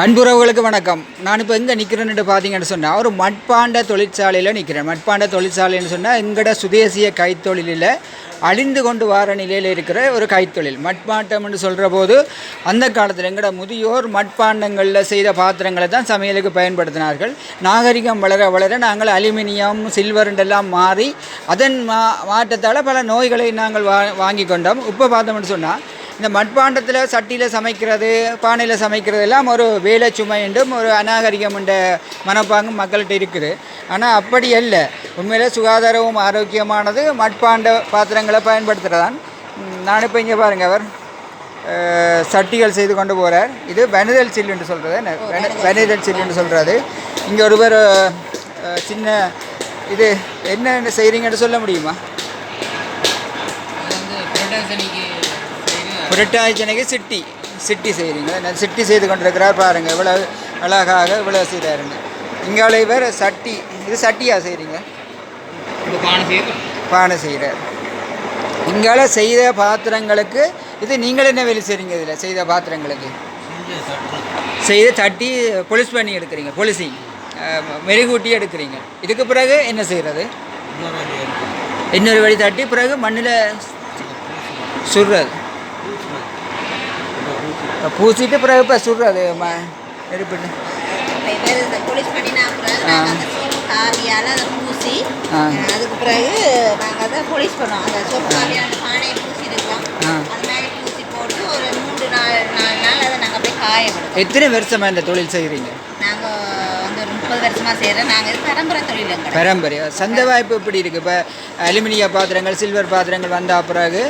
அன்புறவுகளுக்கு வணக்கம். நான் இப்போ எங்கே நிற்கிறேன்னு பார்த்தீங்கன்னு சொன்னால் ஒரு மட்பாண்ட தொழிற்சாலையில் நிற்கிறேன். மட்பாண்ட தொழிற்சாலைன்னு சொன்னால் எங்களோட சுதேசிய கைத்தொழிலில் அழிந்து கொண்டு வர நிலையில் இருக்கிற ஒரு கைத்தொழில். மட்பாண்டம்னு சொல்கிற போது அந்த காலத்தில் எங்களோட முதியோர் மட்பாண்டங்களில் செய்த பாத்திரங்களை தான் சமையலுக்கு பயன்படுத்தினார்கள். நாகரிகம் வளர வளர நாங்கள் அலுமினியம் சில்வருண்டெல்லாம் மாறி அதன் மாற்றத்தால் பல நோய்களை நாங்கள் வாங்கி கொண்டோம். இப்போ பார்த்தோம்னு சொன்னால் இந்த மட்பாண்டத்தில் சட்டியில் சமைக்கிறது பானையில் சமைக்கிறது எல்லாம் ஒரு வேலை சுமை என்றும் ஒரு அநாகரிகம் என்ற மனப்பாங்கும் மக்கள்கிட்ட இருக்குது. ஆனால் அப்படி அல்ல. உண்மையிலே சுகாதாரமும் ஆரோக்கியமானது மட்பாண்ட பாத்திரங்களை பயன்படுத்துகிறதான். நான் இப்போ இங்கே பாருங்கள், அவர் சட்டிகள் செய்து கொண்டு போகிறார். இது வெனிதல் சில் என்று சொல்கிறது, வெனிதல் சில் என்று சொல்கிறது. இங்கே ஒருவர் சின்ன இது என்ன செய்கிறீங்கன்னு சொல்ல முடியுமா? புரட்டாய்ச்சனைக்கு சிட்டி செய்கிறீங்க. நான் சிட்டி செய்து கொண்டிருக்கிறார் பாருங்கள், இவ்வளோ அழகாக இவ்வளோ செய்கிறாருங்க. இங்கால இவர் சட்டி, இது சட்டியாக செய்கிறீங்க, பானை செய்கிறார். இங்கால செய்த பாத்திரங்களுக்கு இது நீங்கள் என்ன வேலை செய்கிறீங்க? இதில் செய்த பாத்திரங்களுக்கு செய்த தட்டி பொலிஸ் பண்ணி எடுக்கிறீங்க, பொலிசிங் மெருகூட்டி எடுக்கிறீங்க. இதுக்கு பிறகு என்ன செய்கிறது? இன்னொரு வழி தட்டி பிறகு மண்ணில் சுடுறது, பூசிட்டு பிறகு இப்போ சுடுறது நெருப்பிட்டு பூசி அதுக்கு பிறகு நாங்கள் அதை பொலிஷ் பண்ணுவோம். அந்த சோப்பு பானையை பூசி இருக்கோம், அது மாதிரி பூசி போட்டு ஒரு 3-4 நாள் அதை நாங்கள் அப்படியே காய விடுவோம். எத்தனை வருஷமாக இந்த தொழில் செய்கிறீங்க? நாங்கள் வந்து ஒரு 30 வருஷமாக செய்கிறோம். நாங்கள் இது பரம்பரை தொழிலுங்க. பரம்பரை. சந்தை வாய்ப்பு எப்படி இருக்குது? இப்போ அலுமினிய பாத்திரங்கள் சில்வர் பாத்திரங்கள் வந்த பிறகு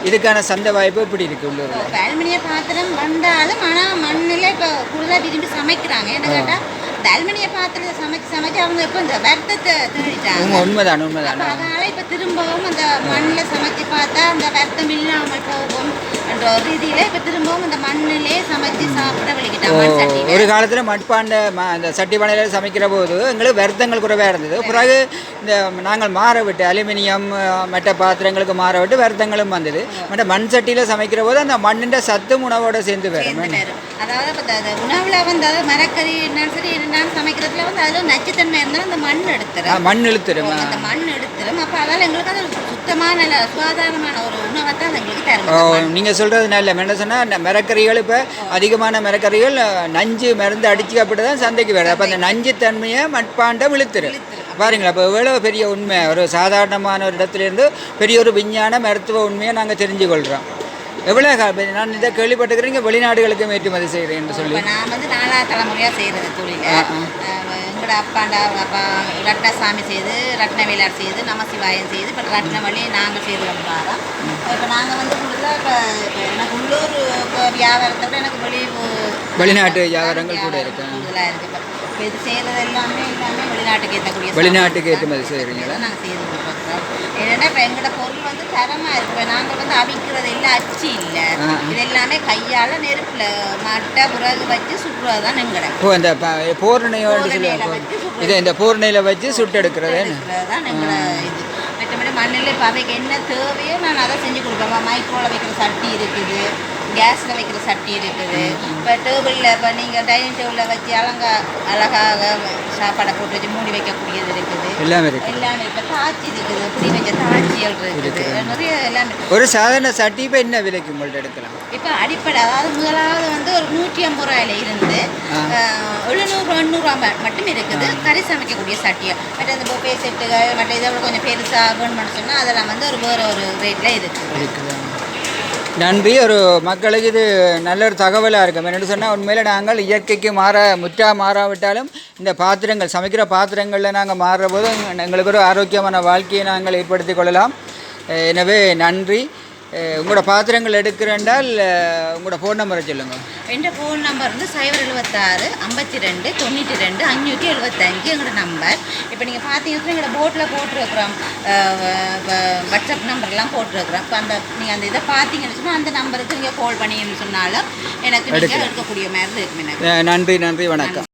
இதுக்கான சந்தை வாய்ப்பு எப்படி இருக்குது உள்ளூரில்? இப்போ அலுமினிய பாத்திரம் வந்தாலும் ஆனால் மண்ணில் இப்போ கூடுதலாக விரும்பி சமைக்கிறாங்க. என்ன கேட்டால் இந்த அலுமினிய பாத்திரத்தை சமைச்சு அவங்க இப்போ இந்த வருத்தத்தை தேடிட்டாங்க. உண்மைதான். அதனால் இப்போ திரும்பவும் அந்த மண்ணில் சமைச்சு பார்த்தா அந்த வருத்தம் இல்லாமல் போகும் என்ற ஒரு ரீதியில் இப்போ திரும்பவும் அந்த மண்ணிலே சமைச்சு சாப்பிட வலிக்கிட்டாங்க. ஒரு காலத்தில் மட்பாண்ட அந்த சட்டி பானையில் சமைக்கிற போது எங்களுக்கு வருத்தங்கள் குறைவாக இருந்தது. பிறகு இந்த நாங்கள் மாற விட்டு அலுமினியம் மற்ற பாத்திரங்களுக்கு மாற விட்டு வருத்தங்களும் வந்தது. மற்ற மண் சட்டியில் சமைக்கிற போது அந்த மண்ணின் சத்தும் உணவோடு சேர்ந்து வரும். அதாவது இப்போ அந்த உணவில் வந்து அதாவது மரக்கறி என்னன்னு சரி என்னன்னு சமைக்கிறதுல வந்து அதில் நச்சுத்தன்மை இருந்தாலும் அந்த மண் எடுத்துரும், அந்த மண் எடுத்துரும். அப்போ அதால் எங்களுக்கு அது சுத்தமான சுகாதாரமான ஒரு உணவை தான் அது எங்களுக்கு தரும். நீங்கள் சொல்கிறது நல்ல என்ன சொன்னால் மரக்கறிகள் இப்போ அதிகமான மரக்கறிகள் நஞ்சு மருந்து அடிச்சு அப்படி தான் சந்தைக்கு வருது. அப்போ அந்த நஞ்சு தன்மையை மட்பாண்டம் இழுத்துரும். பாருங்களா, இப்போ எவ்வளோ பெரிய உண்மை. ஒரு சாதாரணமான ஒரு இடத்துலேருந்து பெரிய ஒரு விஞ்ஞான மருத்துவ உண்மையை நாங்கள் தெரிஞ்சு கொள்கிறோம். எவ்வளோ நான் இதை கேள்விப்பட்டுக்கிறீங்க வெளிநாடுகளுக்கும் ஏற்றுமதி செய்கிறேன்னு சொல்லி. நான் வந்து 4ஆவது தலைமுறையாக செய்கிறது தொழில். எங்களோட அப்பாண்டா அப்பா ரத்னசாமி செய்து, ரத்னவேலார் செய்து, நமசிவாயம் செய்து, இப்போ ரத்னவழி நாங்கள் செய்து கொண்டு வரோம். இப்போ நாங்கள் வந்து கூடுதலாக இப்போ எனக்கு உள்ளூர் வியாபாரத்தை விட எனக்கு வெளிநாட்டு வியாபாரங்கள் கூட இருக்கு, கூடுதலாக இருக்குது. இப்போ இது செய்கிறது எல்லாமே வெளிநாட்டுக்கு ஏற்றுமதி செய்கிறீங்களா? நாங்கள் செய்து கொடுக்குறோம். ஏன்னா இப்போ எங்களோட பொருள் வந்து தரமாக இருக்குது. நாங்கள் வந்து அவிக்கிறது இல்லை, அச்சு இல்லை, இது எல்லாமே கையால் நெருப்பில் மட்டை புறகு வச்சு சுடுறது தான் எங்களோட. இந்த பூர்ணையோடு இதை இந்த பூர்ணையில் வச்சு சுட்டு எடுக்கிறது தான் எங்களோட இது. மற்றபடி மண்ணில் இப்போ அவைக்கு என்ன தேவையோ நான் அதை செஞ்சு கொடுப்பேன். மைக்ரோவில் வைக்கிற சட்டி இருக்குது, கேஸில் வைக்கிற சட்டி இருக்குது. இப்போ டேபிளில் இப்போ நீங்கள் டைனிங் டேபிளில் வச்சு அழகாக சாப்பாடை போட்டு வச்சு மூடி வைக்கக்கூடியது இருக்குது, எல்லாமே இப்போ தாச்சி இருக்குது, புடி வச்ச தாச்சிகள் இருக்குது, நிறைய எல்லாமே. ஒரு சாதாரண சட்டி இப்போ என்ன விலைக்கு உங்கள்கிட்ட எடுக்கலாம்? இப்போ அடிப்படை அதாவது முதலாவது வந்து ஒரு 150 ரூபாயில இருந்து 700-800 மட்டும் இருக்குது கறி சமைக்கக்கூடிய சட்டியை. மற்ற இந்த பொப்பே செட்டுகள் மற்ற இதை கொஞ்சம் பெருசாக வேணும்னு சொன்னால் அதெல்லாம் வந்து வேறு ஒரு ரேட்டில் இருக்குது. நன்றி. ஒரு மக்களுக்கு இது நல்ல ஒரு தகவலாக இருக்கும். என்னென்னு சொன்னால் உண்மையில் நாங்கள் இயற்கைக்கு மாறாவிட்டாலும் இந்த பாத்திரங்கள் சமைக்கிற பாத்திரங்களில் நாங்கள் மாறுற போது எங்களுக்கு ஒரு ஆரோக்கியமான வாழ்க்கையை நாங்கள் ஏற்படுத்தி கொள்ளலாம். எனவே நன்றி. உங்களோட பாத்திரங்கள் எடுக்கிறேன்டால் உங்களோட ஃபோன் நம்பரை சொல்லுங்கள். என் ஃபோன் நம்பர் வந்து 076 52 92 575 எங்களோட நம்பர். இப்போ நீங்கள் பார்த்தீங்கன்னா எங்களோட போட்டில் போட்டிருக்கிறோம், வாட்ஸ்அப் நம்பர்லாம் போட்டிருக்கிறோம். இப்போ நீங்கள் அந்த இதை பார்த்தீங்கன்னு சொன்னால் அந்த நம்பருக்கு நீங்கள் கால் பண்ணிங்கன்னு சொன்னாலும் எனக்கு நீங்கள் எடுக்கக்கூடிய மாதிரி இருக்கும். நன்றி, வணக்கம்.